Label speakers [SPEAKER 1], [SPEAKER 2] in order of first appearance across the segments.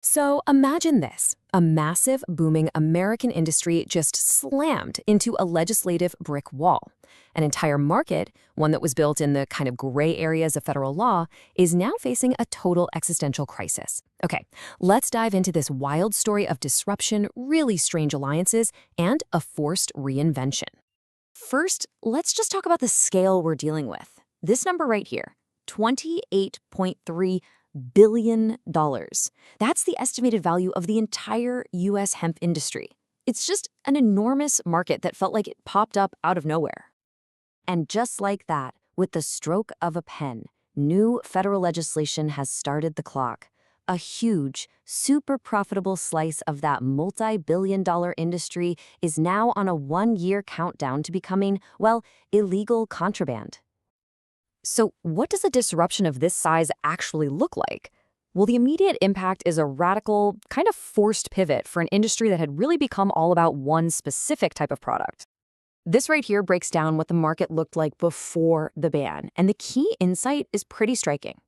[SPEAKER 1] So imagine this, a massive, booming American industry just slammed into a legislative brick wall. An entire market, one that was built in the kind of gray areas of federal law, is now facing a total existential crisis. Okay, let's dive into this wild story of disruption, really strange alliances, and a forced reinvention. First, let's just talk about the scale we're dealing with. This number right here, $28.3 billion. That's the estimated value of the entire U.S. hemp industry. It's just an enormous market that felt like it popped up out of nowhere. And just like that, with the stroke of a pen, new federal legislation has started the clock. A huge, super profitable slice of that multi-billion-dollar industry is now on a one-year countdown to becoming, well, illegal contraband. So what does a disruption of this size actually look like? Well, the immediate impact is a radical, kind of forced pivot for an industry that had really become all about one specific type of product. This right here breaks down what the market looked like before the ban, and the key insight is pretty striking.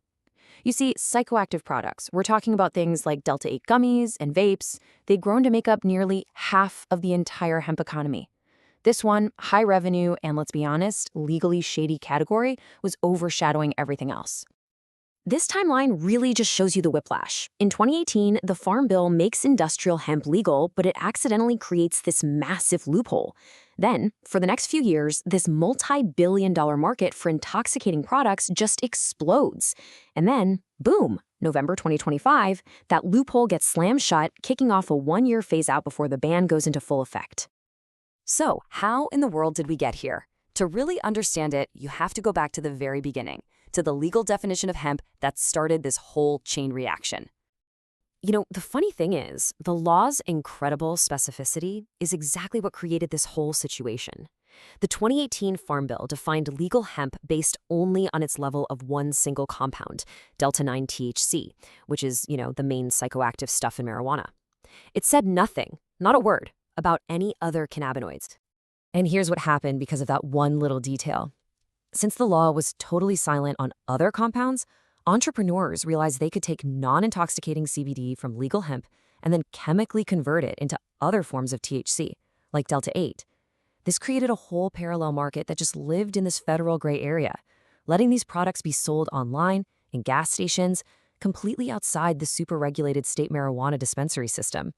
[SPEAKER 1] You see, psychoactive products, we're talking about things like Delta-8 gummies and vapes, they'd grown to make up nearly half of the entire hemp economy. This one, high revenue and, let's be honest, legally shady category was overshadowing everything else. This timeline really just shows you the whiplash. In 2018, the Farm Bill makes industrial hemp legal, but it accidentally creates this massive loophole. Then, for the next few years, this multi-billion-dollar market for intoxicating products just explodes. And then, boom, November 2025, that loophole gets slammed shut, kicking off a one-year phase-out before the ban goes into full effect. So, how in the world did we get here? To really understand it, you have to go back to the very beginning, to the legal definition of hemp that started this whole chain reaction. You know, the funny thing is, the law's incredible specificity is exactly what created this whole situation. The 2018 Farm Bill defined legal hemp based only on its level of one single compound, Delta-9 THC, which is, the main psychoactive stuff in marijuana. It said nothing, not a word, about any other cannabinoids. And here's what happened because of that one little detail. Since the law was totally silent on other compounds, entrepreneurs realized they could take non-intoxicating CBD from legal hemp and then chemically convert it into other forms of THC, like Delta-8. This created a whole parallel market that just lived in this federal gray area, letting these products be sold online, in gas stations, completely outside the super-regulated state marijuana dispensary system.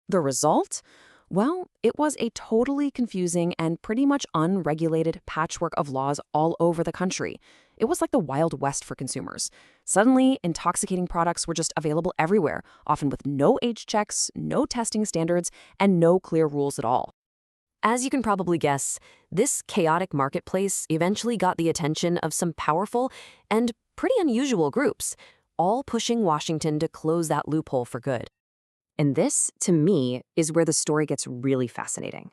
[SPEAKER 1] The result? Well, it was a totally confusing and pretty much unregulated patchwork of laws all over the country. It was like the Wild West for consumers. Suddenly, intoxicating products were just available everywhere, often with no age checks, no testing standards, and no clear rules at all. As you can probably guess, this chaotic marketplace eventually got the attention of some powerful and pretty unusual groups, all pushing Washington to close that loophole for good. And this, to me, is where the story gets really fascinating.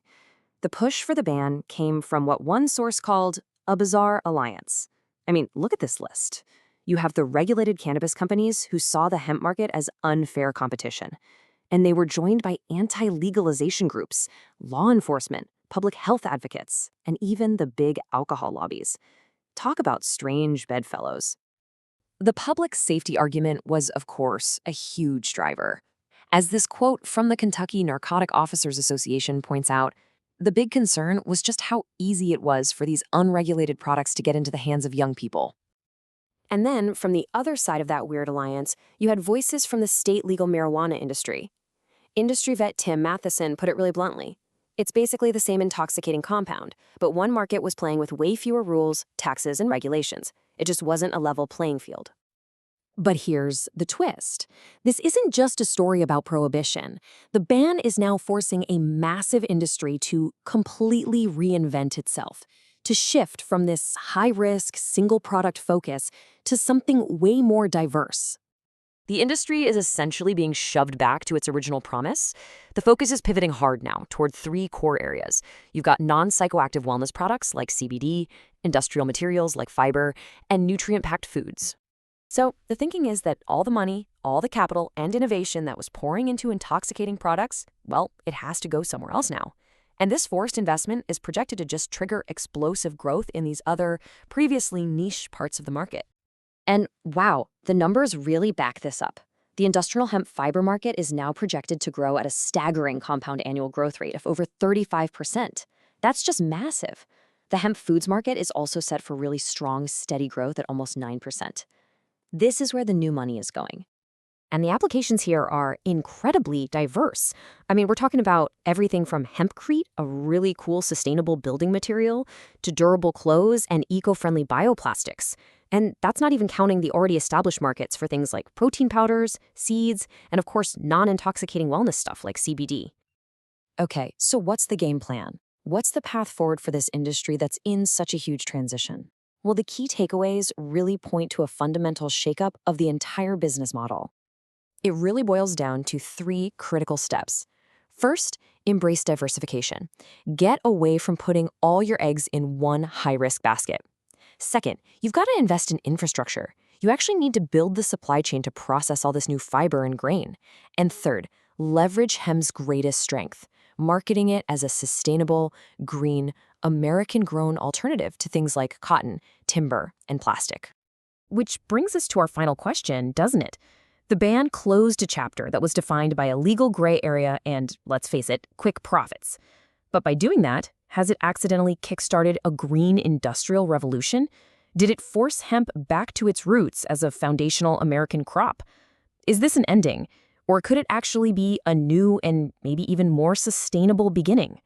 [SPEAKER 1] The push for the ban came from what one source called a bizarre alliance. I mean, look at this list. You have the regulated cannabis companies who saw the hemp market as unfair competition. And they were joined by anti-legalization groups, law enforcement, public health advocates, and even the big alcohol lobbies. Talk about strange bedfellows. The public safety argument was, of course, a huge driver. As this quote from the Kentucky Narcotic Officers Association points out, the big concern was just how easy it was for these unregulated products to get into the hands of young people. And then, from the other side of that weird alliance, you had voices from the state legal marijuana industry. Industry vet Tim Matheson put it really bluntly. It's basically the same intoxicating compound, but one market was playing with way fewer rules, taxes, and regulations. It just wasn't a level playing field. But here's the twist. This isn't just a story about prohibition. The ban is now forcing a massive industry to completely reinvent itself, to shift from this high-risk, single-product focus to something way more diverse. The industry is essentially being shoved back to its original promise. The focus is pivoting hard now toward three core areas. You've got non-psychoactive wellness products like CBD, industrial materials like fiber, and nutrient-packed foods. So the thinking is that all the money, all the capital, and innovation that was pouring into intoxicating products, well, it has to go somewhere else now. And this forced investment is projected to just trigger explosive growth in these other, previously niche parts of the market. And wow, the numbers really back this up. The industrial hemp fiber market is now projected to grow at a staggering compound annual growth rate of over 35%. That's just massive. The hemp foods market is also set for really strong, steady growth at almost 9%. This is where the new money is going. And the applications here are incredibly diverse. I mean, we're talking about everything from hempcrete, a really cool sustainable building material, to durable clothes and eco-friendly bioplastics. And that's not even counting the already established markets for things like protein powders, seeds, and of course, non-intoxicating wellness stuff like CBD. Okay, so what's the game plan? What's the path forward for this industry that's in such a huge transition? Well, the key takeaways really point to a fundamental shakeup of the entire business model. It really boils down to 3 critical steps. First, embrace diversification. Get away from putting all your eggs in one high-risk basket. Second, you've got to invest in infrastructure. You actually need to build the supply chain to process all this new fiber and grain. And third, leverage hemp's greatest strength, marketing it as a sustainable, green, American-grown alternative to things like cotton, timber, and plastic. Which brings us to our final question, doesn't it? The ban closed a chapter that was defined by a legal gray area and, let's face it, quick profits. But by doing that, has it accidentally kickstarted a green industrial revolution? Did it force hemp back to its roots as a foundational American crop? Is this an ending, or could it actually be a new and maybe even more sustainable beginning?